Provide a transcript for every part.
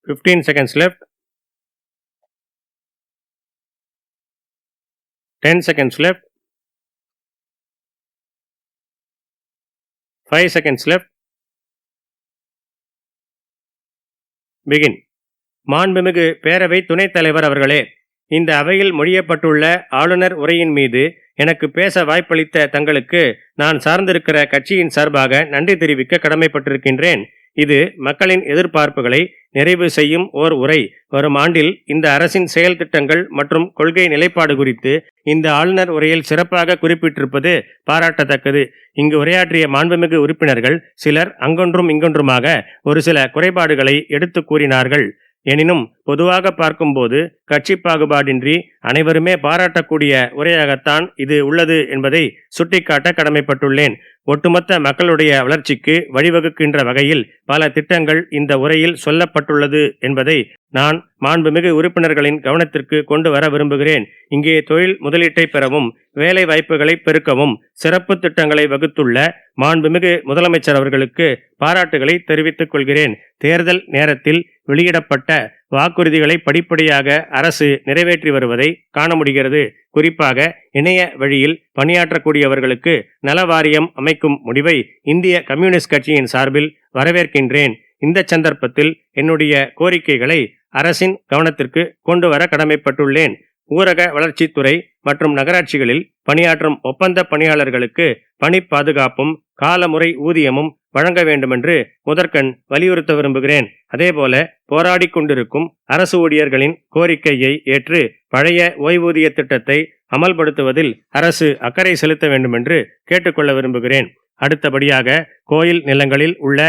15 seconds left. 10 seconds left. 5 seconds left. Begin. மாண்புமிகு பேரவை துணைத் தலைவர் அவர்களே, இந்த அவையில் மொழியப்பட்டுள்ள ஆளுநர் உரையின் மீது எனக்கு பேச வாய்ப்பளித்த தங்களுக்கு நான் சார்ந்திருக்கிற கட்சியின் சார்பாக நன்றி தெரிவிக்க கடமைப்பட்டிருக்கின்றேன். இது மக்களின் எதிர்பார்ப்புகளை நிறைவு செய்யும் ஓர் உரை. வரும் ஆண்டில் இந்த அரசின் செயல் திட்டங்கள் மற்றும் கொள்கை நிலைப்பாடு குறித்து இந்த ஆளுநர் உரையில் சிறப்பாக குறிப்பிட்டிருப்பது பாராட்டத்தக்கது. இங்கு உரையாற்றிய மாண்புமிகு உறுப்பினர்கள் சிலர் அங்கொன்றும் இங்கொன்றுமாக ஒரு சில குறைபாடுகளை எடுத்து கூறினார்கள். எனினும் பொதுவாக பார்க்கும்போது கட்சி பாகுபாடின்றி அனைவருமே பாராட்டக்கூடிய உரையாகத்தான் இது உள்ளது என்பதை சுட்டிக்காட்ட கடமைப்பட்டுள்ளேன். ஒட்டுமொத்த மக்களுடைய வளர்ச்சிக்கு வழிவகுக்கின்ற வகையில் பல திட்டங்கள் இந்த உரையில் சொல்லப்பட்டுள்ளது என்பதை நான் மாண்புமிகு உறுப்பினர்களின் கவனத்திற்கு கொண்டு வர விரும்புகிறேன். இங்கே தொழில் முதலீட்டை பெறவும் வேலை வாய்ப்புகளை பெருக்கவும் சிறப்பு திட்டங்களை வகுத்துள்ள மாண்புமிகு முதலமைச்சர் அவர்களுக்கு பாராட்டுகளை தெரிவித்துக் கொள்கிறேன். தேர்தல் நேரத்தில் வெளியிடப்பட்ட வாக்குறுதிகளை படிப்படியாக அரசு நிறைவேற்றி வருவதை காண முடிகிறது. குறிப்பாக இணைய வழியில் பணியாற்றக்கூடியவர்களுக்கு நல வாரியம் அமைக்கும் முடிவை இந்திய கம்யூனிஸ்ட் கட்சியின் சார்பில் வரவேற்கின்றேன். இந்த சந்தர்ப்பத்தில் என்னுடைய கோரிக்கைகளை அரசின் கவனத்திற்கு கொண்டு வர கடமைப்பட்டுள்ளேன். ஊரக வளர்ச்சித்துறை மற்றும் நகராட்சிகளில் பணியாற்றும் ஒப்பந்த பணியாளர்களுக்கு பணி பாதுகாப்பும் காலமுறை ஊதியமும் வழங்க வேண்டுமென்று முதற்கண் வலியுறுத்த விரும்புகிறேன். அதேபோல போராடி கொண்டிருக்கும் அரசு ஊழியர்களின் கோரிக்கையை ஏற்று பழைய ஓய்வூதிய திட்டத்தை அமல்படுத்துவதில் அரசு அக்கறை செலுத்த வேண்டுமென்று கேட்டுக்கொள்ள விரும்புகிறேன். அடுத்தபடியாக கோயில் நிலங்களில் உள்ள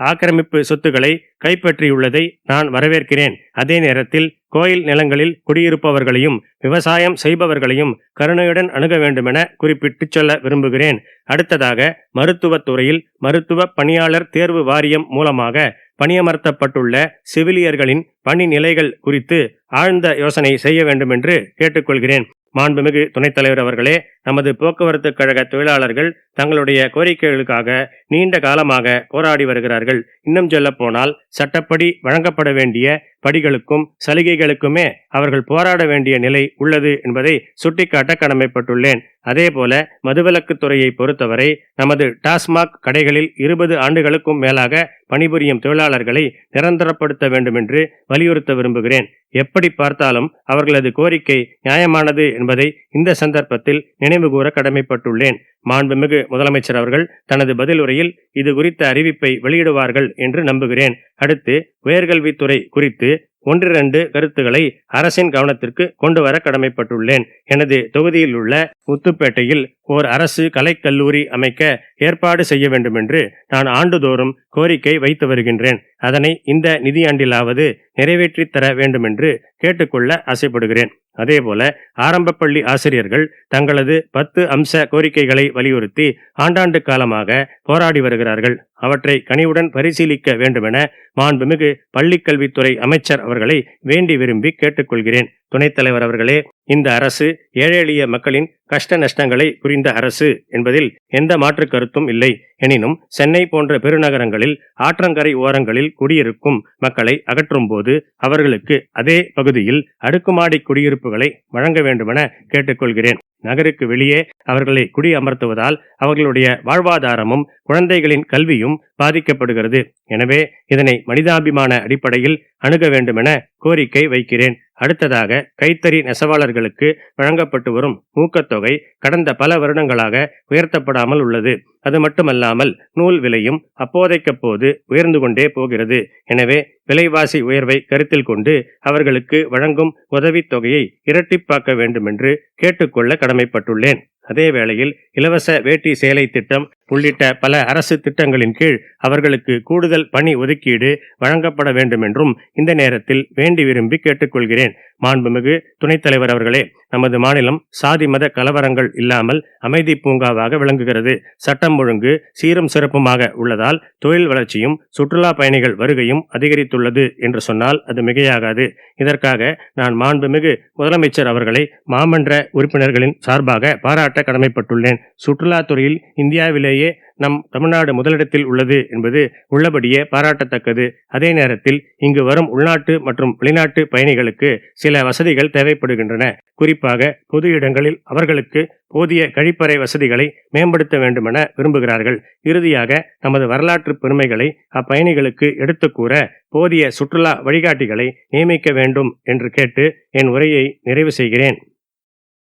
ஆக்கிரமிப்பு சொத்துக்களை கைப்பற்றியுள்ளதை நான் வரவேற்கிறேன். அதே நேரத்தில் கோயில் நிலங்களில் குடியிருப்பவர்களையும் விவசாயம் செய்பவர்களையும் கருணையுடன் அணுக வேண்டுமென குறிப்பிட்டு சொல்ல விரும்புகிறேன். அடுத்ததாக மருத்துவத்துறையில் மருத்துவ பணியாளர் தேர்வு வாரியம் மூலமாக பணியமர்த்தப்பட்டுள்ள செவிலியர்களின் பணி நிலைகள் குறித்து ஆழ்ந்த யோசனை செய்ய வேண்டும் என்று கேட்டுக்கொள்கிறேன். மாண்புமிகு துணைத் தலைவர் அவர்களே, நமது போக்குவரத்து கழக தொழிலாளர்கள் தங்களுடைய கோரிக்கைகளுக்காக நீண்ட காலமாக போராடி வருகிறார்கள். இன்னும் சொல்ல போனால் சட்டப்படி வழங்கப்பட வேண்டிய படிகளுக்கும் சலுகைகளுக்குமே அவர்கள் போராட வேண்டிய நிலை உள்ளது என்பதை சுட்டிக்காட்ட கடமைப்பட்டுள்ளேன். அதேபோல மதுவிலக்கு துறையை பொறுத்தவரை நமது டாஸ்மாக் கடைகளில் 20 ஆண்டுகளுக்கும் மேலாக பணிபுரியும் தொழிலாளர்களை நிரந்தரப்படுத்த வேண்டும் என்று வலியுறுத்த விரும்புகிறேன். எப்படி பார்த்தாலும் அவர்களது கோரிக்கை நியாயமானது என்பதை இந்த சந்தர்ப்பத்தில் நினைவுகூர கடமைப்பட்டுள்ளேன். மாண்புமிகு முதலமைச்சர் அவர்கள் தனது பதில் உரையில் இது குறித்த அறிவிப்பை வெளியிடுவார்கள் என்று நம்புகிறேன். அடுத்து உயர்கல்வித்துறை குறித்து 1-2 கருத்துக்களை அரசின் கவனத்திற்கு கொண்டு வர கடமைப்பட்டுள்ளேன். எனது தொகுதியில் உள்ள முத்துப்பேட்டையில் ஓர் அரசு கலைக்கல்லூரி அமைக்க ஏற்பாடு செய்ய வேண்டும் என்று நான் ஆண்டுதோறும் கோரிக்கை வைத்து வருகின்றேன். அதனை இந்த நிதியாண்டிலாவது நிறைவேற்றி தர வேண்டும் என்று கேட்டுக்கொள்ள ஆசைப்படுகிறேன். அதேபோல ஆரம்ப பள்ளி ஆசிரியர்கள் தங்களது 10 அம்ச கோரிக்கைகளை வலியுறுத்தி ஆண்டாண்டு காலமாக போராடி வருகிறார்கள். அவற்றை கனிவுடன் பரிசீலிக்க வேண்டுமென மாண்புமிகு பள்ளிக்கல்வித்துறை அமைச்சர் அவர்களை வேண்டி விரும்பி கேட்டுக்கொள்கிறேன். துணைத் தலைவர் அவர்களே, இந்த அரசு ஏழை எளிய மக்களின் கஷ்ட நஷ்டங்களை புரிந்த அரசு என்பதில் எந்த மாற்று கருத்தும் இல்லை. எனினும் சென்னை போன்ற பெருநகரங்களில் ஆற்றங்கரை ஓரங்களில் குடியிருக்கும் மக்களை அகற்றும் போது அவர்களுக்கு அதே பகுதியில் அடுக்குமாடி குடியிருப்புகளை வழங்க வேண்டுமென கேட்டுக்கொள்கிறேன். நகருக்கு வெளியே அவர்களை குடியமர்த்துவதால் அவர்களுடைய வாழ்வாதாரமும் குழந்தைகளின் கல்வியும் பாதிக்கப்படுகிறது. எனவே இதனை மனிதாபிமான அடிப்படையில் அணுக வேண்டுமென கோரிக்கை வைக்கிறேன். அடுத்ததாக கைத்தறி நெசவாளர்களுக்கு வழங்கப்பட்டு வரும் ஊக்கத்தொகை கடந்த பல வருடங்களாக உயர்த்தப்படாமல் உள்ளது. அது மட்டுமல்லாமல் நூல் விலையும் அப்போதைக்கப்போது உயர்ந்து கொண்டே போகிறது. எனவே விலைவாசி உயர்வை கருத்தில் கொண்டு அவர்களுக்கு வழங்கும் உதவித்தொகையை இரட்டிப்பாக்க வேண்டும் என்று கேட்டுக்கொள்ள கடமைப்பட்டுள்ளேன். அதே வேளையில் இலவச வேட்டி சேலை திட்டம் உள்ளிட்ட பல அரசு திட்டங்களின் கீழ் அவர்களுக்கு கூடுதல் பணி ஒதுக்கீடு வழங்கப்பட வேண்டும் என்றும் இந்த நேரத்தில் வேண்டி விரும்பி கேட்டுக்கொள்கிறேன். மாண்புமிகு துணைத் தலைவர் அவர்களே, நமது மாநிலம் சாதி மத கலவரங்கள் இல்லாமல் அமைதி பூங்காவாக விளங்குகிறது. சட்டம் ஒழுங்கு சீரும் சிறப்புமாக உள்ளதால் தொழில் வளர்ச்சியும் சுற்றுலா பயணிகள் வருகையும் அதிகரித்துள்ளது என்று சொன்னால் அது மிகையாகாது. இதற்காக நான் மாண்புமிகு முதலமைச்சர் அவர்களை மாமன்ற உறுப்பினர்களின் சார்பாக பாராட்ட கடமைப்பட்டுள்ளேன். சுற்றுலாத்துறையில் இந்தியாவிலேயே சுற்றுலாவிலேயே நம் தமிழ்நாடு முதலிடத்தில் உள்ளது என்பது உள்ளபடியே பாராட்டத்தக்கது. அதே நேரத்தில் இங்கு வரும் உள்நாட்டு மற்றும் வெளிநாட்டு பயணிகளுக்கு சில வசதிகள் தேவைப்படுகின்றன. குறிப்பாக பொது இடங்களில் அவர்களுக்கு போதிய கழிப்பறை வசதிகளை மேம்படுத்த வேண்டுமென விரும்புகிறார்கள். இறுதியாக நமது வரலாற்று பெருமைகளை அப்பயணிகளுக்கு எடுத்துக் கூற போதிய சுற்றுலா வழிகாட்டிகளை நியமிக்க வேண்டும் என்று கேட்டு என் உரையை நிறைவு செய்கிறேன்.